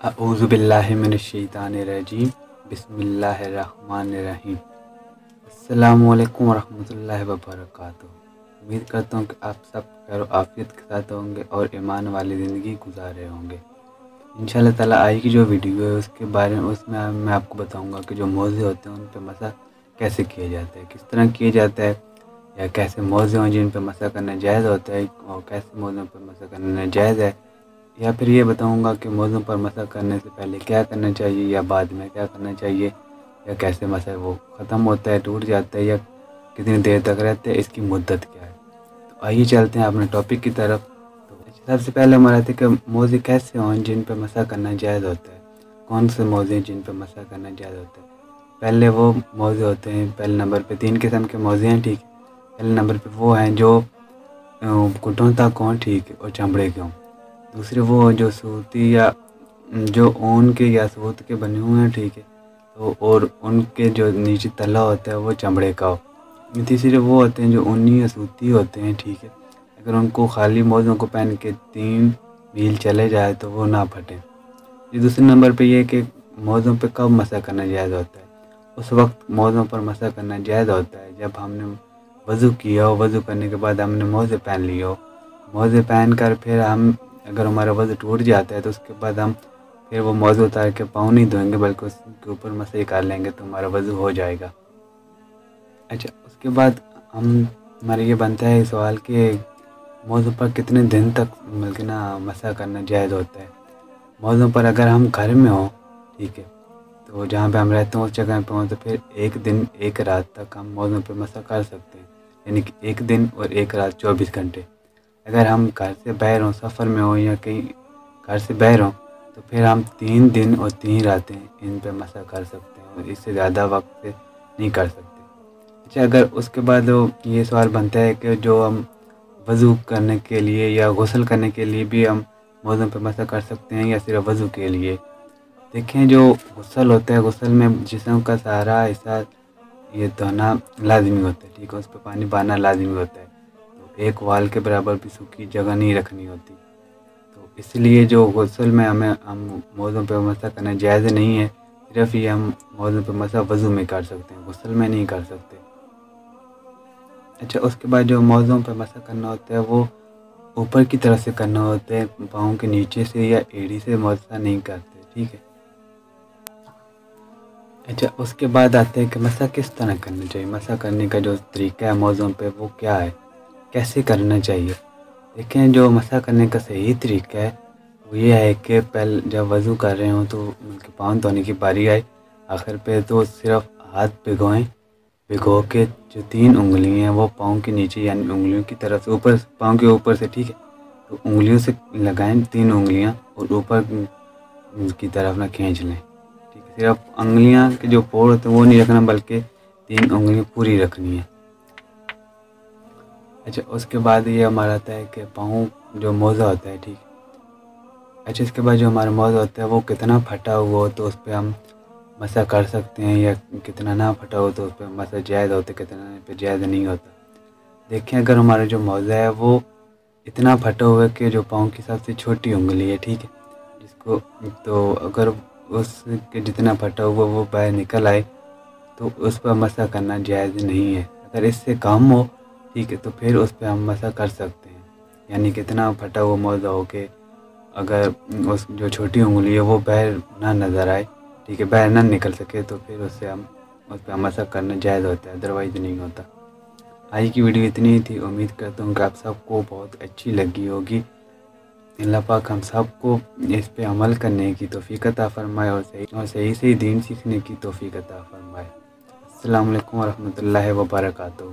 اعوذ باللہ من الشیطان الرجیم بسم اللہ الرحمن الرحیم۔ السلام علیکم ورحمۃ اللہ وبرکاتہ۔ امید کرتا ہوں کہ آپ سب خیر و عافیت کے ساتھ ہوں گے اور ایمان والی زندگی گزار رہے ہوں گے۔ انشاءاللہ تعالیٰ آج کی جو ویڈیو ہے اس کے بارے میں میں آپ کو بتاؤں گا کہ جو موضوع ہوتے ہیں ان پہ مسح کیسے کیا جاتا ہے، کس طرح کیا جاتا ہے، یا کیسے موضوع ہیں جن پہ مسح کرنا جائز ہوتا ہے اور کیسے موضوع پر مسح کرنا ناجائز ہے، یا پھر یہ بتاؤں گا کہ موضوع پر مسح کرنے سے پہلے کیا کرنا چاہیے یا بعد میں کیا کرنا چاہیے، یا کیسے مسح وہ ختم ہوتا ہے، ٹوٹ جاتا ہے، یا کتنی دیر تک رہتا ہے، اس کی مدت کیا ہے۔ تو آئیے چلتے ہیں اپنے ٹاپک کی طرف۔ تو سب سے پہلے ہمارا ہے کہ موضوع کیسے ہوں جن پہ مسح کرنا جائز ہوتا ہے، کون سے موضوع جن پہ مسح کرنا جائز ہوتا ہے۔ پہلے وہ موضوع ہوتے ہیں، پہلے نمبر پہ 3 قسم کے موضوع ہیں، ٹھیک ہے۔ پہلے نمبر پہ وہ ہیں جو گھٹنوں تک ہوں، ٹھیک ہے، اور چمڑے کے ہوں۔ دوسرے وہ جو صوتی یا جو اون کے یا سوت کے بنے ہوئے ہیں، ٹھیک ہے، تو اور ان کے جو نیچے تلا ہوتا ہے وہ چمڑے کا ہو۔ تیسرے وہ ہوتے ہیں جو اونی یا سوتی ہوتے ہیں، ٹھیک ہے، اگر ان کو خالی موزوں کو پہن کے 3 میل چلے جائے تو وہ نہ پھٹیں۔ دوسرے نمبر پہ یہ کہ موزوں پہ کب مسح کرنا جائز ہوتا ہے۔ اس وقت موزوں پر مسح کرنا جائز ہوتا ہے جب ہم نے وضو کیا ہو، وضو کرنے کے بعد ہم نے موزے پہن لیے ہو، موزے پہن کر پھر ہم اگر ہمارا وضو ٹوٹ جاتا ہے تو اس کے بعد ہم پھر وہ موزے اتار کے پاؤں نہیں دھوئیں گے بلکہ اس کے اوپر مسح کر لیں گے تو ہمارا وضو ہو جائے گا۔ اچھا، اس کے بعد ہمارا یہ بنتا ہے سوال کہ موضوع پر کتنے دن تک بلکہ مسح کرنا جائز ہوتا ہے۔ موضوع پر اگر ہم گھر میں ہوں، ٹھیک ہے، تو جہاں پہ ہم رہتے ہیں اس جگہ پہ ہوں تو پھر 1 دن 1 رات تک ہم موضوع پہ مسح کر سکتے ہیں، یعنی کہ 1 دن اور 1 رات 24 گھنٹے۔ اگر ہم گھر سے باہر ہوں، سفر میں ہوں یا کہیں گھر سے باہر ہوں تو پھر ہم 3 دن اور 3 راتیں ان پہ مسح کر سکتے ہیں اور اس سے زیادہ وقت سے نہیں کر سکتے۔ اچھا، اگر اس کے بعد یہ سوال بنتا ہے کہ جو ہم وضو کرنے کے لیے یا غسل کرنے کے لیے بھی ہم موضوع پہ مسح کر سکتے ہیں یا صرف وضو کے لیے۔ دیکھیں، جو غسل ہوتا ہے، غسل میں جسم کا سارا حصہ یہ دھونا لازمی ہوتا ہے، ٹھیک ہے، اس پہ پانی بہانا لازمی ہوتا ہے، تو 1 وال کے برابر بھی سوکھی جگہ نہیں رکھنی ہوتی۔ تو اس لیے جو غسل میں ہم موضوع پہ مسح کرنا جائز نہیں ہے، صرف یہ ہم موضوع پہ مسح وضو میں کر سکتے ہیں، غسل میں نہیں کر سکتے۔ اچھا، اس کے بعد جو موضوع پہ مسح کرنا ہوتا ہے وہ اوپر کی طرف سے کرنا ہوتا ہے، پاؤں کے نیچے سے یا ایڑی سے مسح نہیں کرتے، ٹھیک ہے۔ اچھا، اس کے بعد آتے ہیں کہ مسح کس طرح کرنا چاہیے، مسح کرنے کا جو طریقہ ہے موضوع پہ وہ کیا ہے، کیسے کرنا چاہیے۔ دیکھیں، جو مسح کرنے کا صحیح طریقہ ہے وہ یہ ہے کہ پہلے جب وضو کر رہے ہوں تو پاؤں دھونے کی باری آئے، آخر پہ تو صرف ہاتھ بھگو کے جو 3 انگلیاں ہیں وہ پاؤں کے نیچے یعنی انگلیوں کی طرف سے اوپر، پاؤں کے اوپر سے، ٹھیک ہے، تو انگلیوں سے لگائیں 3 انگلیاں اور اوپر کی طرف نہ کھینچ لیں، ٹھیک ہے۔ صرف انگلیاں کے جو پور ہوتے ہیں وہ نہیں رکھنا بلکہ 3 انگلیاں پوری رکھنی ہے۔ اچھا، اس کے بعد یہ ہمارا آتا ہے کہ پاؤں جو موزہ ہوتا ہے، ٹھیک ہے۔ اچھا، اس کے بعد جو ہمارا موزہ ہوتا ہے وہ کتنا پھٹا ہوا ہو تو اس پہ ہم مسح کر سکتے ہیں، یا کتنا نہ پھٹا ہو تو اس پہ مسح جائز ہوتا ہے، کتنا پہ جائز نہیں ہوتا۔ دیکھیں، اگر ہمارا جو موزہ ہے وہ اتنا پھٹا ہوا ہے کہ جو پاؤں کی سب سے چھوٹی انگلی ہے، ٹھیک ہے، جس کو تو اگر اس کے جتنا پھٹا ہوا وہ باہر نکل آئے تو اس پر مسح کرنا جائز نہیں ہے۔ اگر اس سے کم ہو، ٹھیک ہے، تو پھر اس پہ ہم مسح کر سکتے ہیں، یعنی کتنا پھٹا ہوا موزہ ہو کہ اگر اس جو چھوٹی انگلی ہے وہ باہر نہ نظر آئے، ٹھیک ہے، باہر نہ نکل سکے تو پھر اس سے ہم اس پہ مسح کرنا جائز ہوتا ہے، ادروائز نہیں ہوتا۔ آج کی ویڈیو اتنی ہی تھی، امید کرتا ہوں کہ آپ سب کو بہت اچھی لگی ہوگی۔ اللہ پاک ہم سب کو اس پہ عمل کرنے کی توفیق عطا فرمائے اور صحیح دین سیکھنے کی توفیق عطا فرمائے۔ السلام علیکم ورحمۃ اللہ وبرکاتہ۔